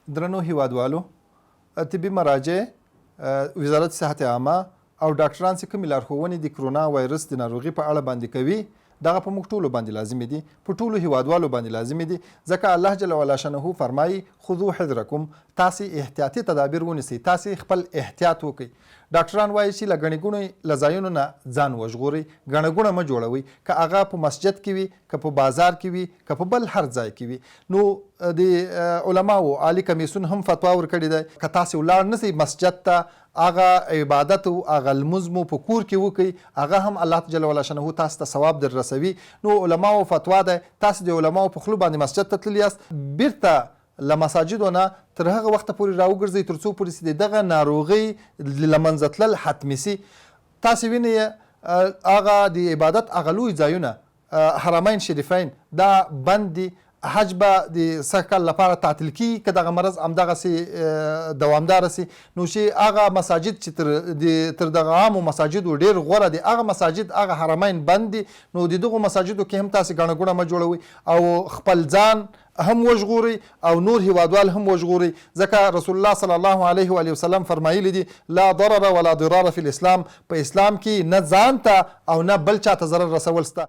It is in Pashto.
درنو هیوادوالو طبي مراجع وزارت صحت عامه او ډاکټران چې کومې لارښوونې د کرونا وایرس د ناروغي په اړه باندې کوي دغه په موږ ټولو باندې لازمي دي، په ټولو هیوادوالو باندې لازمي دي، ځکه الله جل وعلا شانه فرمایي خذوا حذرکم، تاسې احتیاطي تدابیر ونیسئ، تاسې خپل احتیاط وکړئ. ډاکټران وایي چې له ګڼې ګوڼې له ځایونو نه ځان وژغورئ، ګڼه ګوڼه مه جوړوئ، که هغه په مسجد کې وي، که په بازار کې وي، که په بل هر ځای کې وي. نو د علماو عالي کمیسیون هم فتوا ورکړې ده که تاسې ولاړ نسئ مسجد ته، هغه عبادت او هغه لمونځ مو په کور کې وکړئ، هغه هم الله جل وعلا شانه تاسو ته ثواب در رسوي. نو علماو فتوا ده تاسو د علماو په خلو باندې مسجد ته تللی یاست، بیرته له مساجدو نه تر هغه وخته پورې راوګرځئ تر څو پورې چې دغه ناروغۍ له منځه تلل حتمي سي. تاسې وینئ هغه د عبادت هغه لوی ځایونه حرمین شریفین دا بند دي، حج به د سږ کال لپاره تعطیل کیږي که دغه مرض همدغسې دوامداره سي. نو چې هغه مساجد چې تر دغه عامو مساجدو ډېر غوره دي، هغه مساجد هغه حرمین بند دي. نو د دغو مساجدو کې هم تاسې ګڼه ګوڼه مه جوړوئ او خپل ځان هم وژغورئ او نور هیوادوال هم وژغورئ، ځکه رسول الله صلی الله علیه و وسلم فرمایلی دي لا ضرر ولا ضرار فی الاسلام، په اسلام کې نه ځان ته او نه بل چاته ضرر رسول سته.